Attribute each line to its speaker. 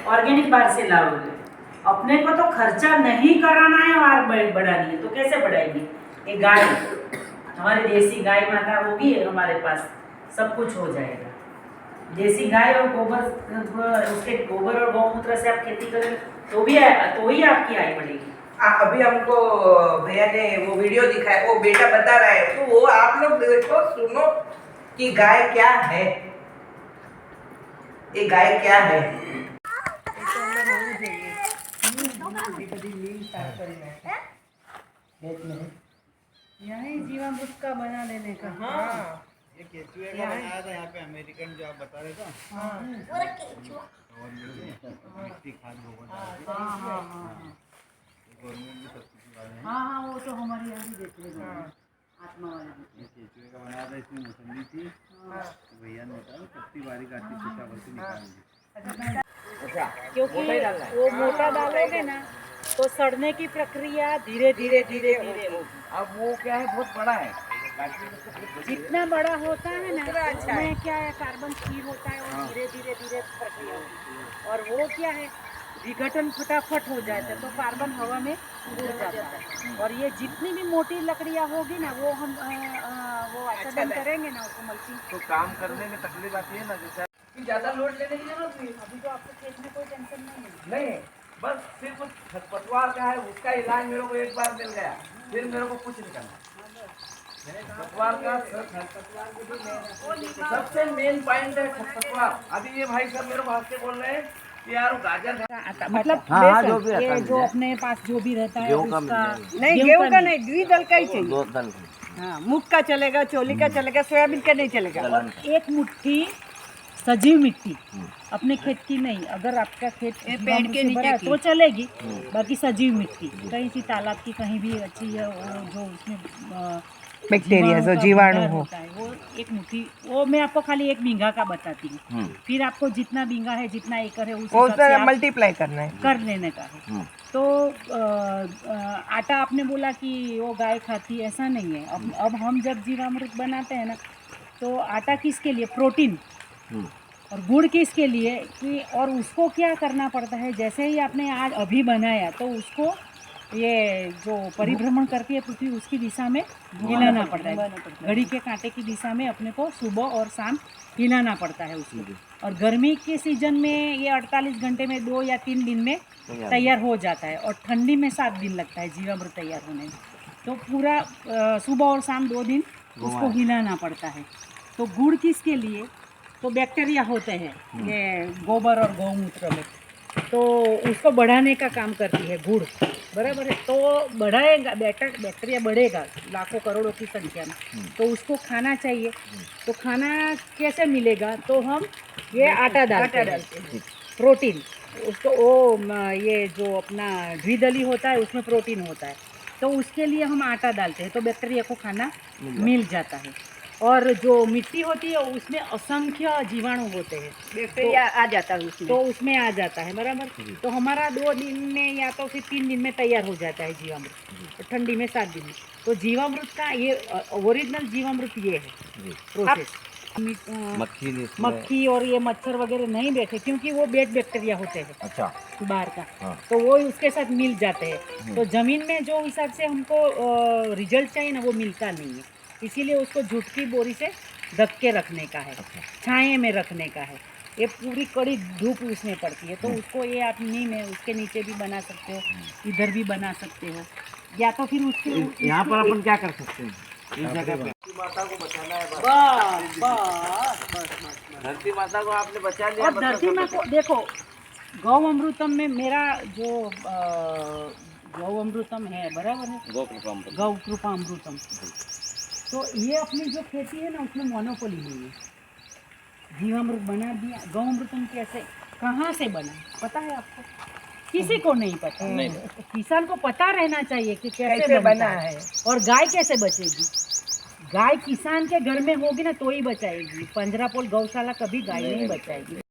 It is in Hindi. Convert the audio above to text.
Speaker 1: ऑर्गेनिक बाहर से लाओगे, अपने को तो खर्चा नहीं कराना है और बढ़ानी है, तो कैसे बढ़ाएंगे? ये गाय, हमारी देसी गाय माता होगी हमारे पास, सब कुछ हो जाएगा। देसी गाय और गोबर, उसके गोबर और गौमूत्र से आप खेती करें तो ही आपकी आय बढ़ेगी।
Speaker 2: अभी हमको भैया ने वो वीडियो दिखाया, वो बेटा बता रहा है, तो वो आप लोग देखो सुनो कि गाय क्या है, ये गाय क्या है।
Speaker 1: यही जीवामृत का बना लेने का।
Speaker 2: हाँ,
Speaker 3: ये केचुए का बनाया था यहाँ पे, अमेरिकन जो आप बता रहे थे।
Speaker 2: हाँ,
Speaker 3: मिट्टी खाद गोबर गवर्नमेंट भी सब्सिडी वाले हैं।
Speaker 1: हाँ, वो तो हमारे यहाँ भी देते हैं, आत्मा वाला।
Speaker 3: ये केचुए का बनाया था, इसमें मौसमी थी, तो भैया ने बताया पत्ती बारी काटी छिटा भर के निकाल दी।
Speaker 1: क्योंकि वो मोटा डालोगे ना तो सड़ने की प्रक्रिया धीरे धीरे धीरे धीरे होगी।
Speaker 3: अब वो क्या है, बहुत बड़ा है,
Speaker 1: जितना बड़ा होता है ना उसमें क्या है, कार्बन स्थिर होता है और धीरे धीरे धीरे प्रक्रिया होती है। और वो क्या है, विघटन फटाफट हो जाता है, तो कार्बन हवा में उड़ जाता है। और ये जितनी भी मोटी लकड़ियाँ होगी ना, वो हम वो आच्छादन करेंगे ना, उसको मल्चिंग।
Speaker 3: तो काम करने में तकलीफ आती है ना, जैसे
Speaker 2: ज्यादा लोड लेने की जरूरत नहीं।
Speaker 1: अभी तो आपको खेत में कोई टेंशन नहीं है।
Speaker 2: नहीं, बस सिर्फ खरपतवार का है, उसका इलाज मेरे को एक बार मिल गया, फिर मेरे को कुछ नहीं करना। खरपतवार का सबसे मेन पॉइंट है खरपतवार। अभी ये भाई साहब मेरे को हंस के बोल रहे हैं कि यार गाजर
Speaker 1: मतलब
Speaker 3: हाँ, जो भी
Speaker 1: ये जो अपने पास जो भी रहता है
Speaker 3: गेहूं का
Speaker 1: उसका,
Speaker 2: नहीं, गेहूं का नहीं, द्विदल का ही चाहिए।
Speaker 3: दो दल
Speaker 2: हाँ, मूंग का चलेगा, चोली का चलेगा, सोयाबीन का नहीं चलेगा।
Speaker 1: और एक मुट्ठी सजीव मिट्टी अपने खेत की नहीं, अगर आपका खेत पेड़ के नीचे तो चलेगी, बाकी सजीव मिट्टी कहीं सी तालाब की कहीं भी अच्छी है, वो जो उसमें
Speaker 2: बैक्टीरिया जो जीवाणु हो,
Speaker 1: होता है, वो एक मुट्ठी, वो मैं आपको खाली 1 बीघा का बताती हूँ। फिर आपको जितना बीघा है, जितना एकड़ है, उस हिसाब से आप
Speaker 2: मल्टीप्लाई करना है,
Speaker 1: कर लेने का है। तो आटा आपने बोला कि वो गाय खाती, ऐसा नहीं है। अब हम जब जीवामृत बनाते हैं ना, तो आटा किसके लिए? प्रोटीन। और गुड़ किसके लिए? कि और उसको क्या करना पड़ता है, जैसे ही आपने आज अभी बनाया तो उसको ये जो परिभ्रमण करती है पृथ्वी, उसकी दिशा में हिलाना पड़ता है। घड़ी के कांटे की दिशा में अपने को सुबह और शाम हिलाना पड़ता है उसको। और गर्मी के सीजन में ये 48 घंटे में 2 या 3 दिन में तैयार हो जाता है, और ठंडी में 7 दिन लगता है जीवामृत तैयार होने में। तो पूरा सुबह और शाम 2 दिन उसको हिलाना पड़ता है। तो गुड़ किसके लिए? तो बैक्टीरिया होते हैं ये गोबर और गौमूत्र में, तो उसको बढ़ाने का काम करती है गुड़, बराबर है। तो बढ़ाएगा, बैक्टीरिया बढ़ेगा लाखों करोड़ों की संख्या में, तो उसको खाना चाहिए। तो खाना कैसे मिलेगा? तो हम ये आटा डालते हैं, प्रोटीन उसको, वो ये जो अपना द्विदली होता है उसमें प्रोटीन होता है, तो उसके लिए हम आटा डालते हैं, तो बैक्टीरिया को खाना मिल जाता है। और जो मिट्टी होती है उसमें असंख्य जीवाणु होते हैं, बैक्टीरिया आ जाता है उसमें, तो उसमें आ जाता है, बराबर। तो हमारा 2 दिन में या तो फिर 3 दिन में तैयार हो जाता है जीवामृत, तो ठंडी में 7 दिन में। तो जीवामृत का ये ओरिजिनल जीवामृत ये है प्रोसेस। मक्खी और ये मच्छर वगैरह नहीं बैठे, क्योंकि वो बेड बैक्टीरिया होते हैं, अच्छा, बाहर का। तो वो उसके साथ मिल जाते हैं। तो जमीन में जो हिसाब से हमको रिजल्ट चाहिए ना, वो मिलता नहीं है। इसीलिए उसको झुटकी बोरी से ढक के रखने का है, छाए में रखने का है। ये पूरी कड़ी धूप उसमें पड़ती है, तो उसको ये आप नीम है उसके नीचे भी बना सकते हो, इधर भी बना सकते हो, या तो फिर उसके
Speaker 3: यहाँ पर अपन क्या कर सकते हैं? इस जगह पे
Speaker 2: माता को बचाना है,
Speaker 3: धरती माता को आपने बचा लिया।
Speaker 1: और धरती माँ को देखो, गौ अमृतम में मेरा जो गौ अमृतम है, बराबर है, गौ कृपा अमृतम, तो ये अपनी जो खेती है ना उसमें मोनोपोली नहीं है। जीवामृत बना दिया, गौ अमृतम कैसे, कहाँ से बना, पता है आपको? किसी को नहीं पता। किसान को पता रहना चाहिए कि कैसे बना है, और गाय कैसे बचेगी। गाय किसान के घर में होगी ना तो ही बचाएगी, पंजरापोल गौशाला कभी गाय नहीं बचाएगी।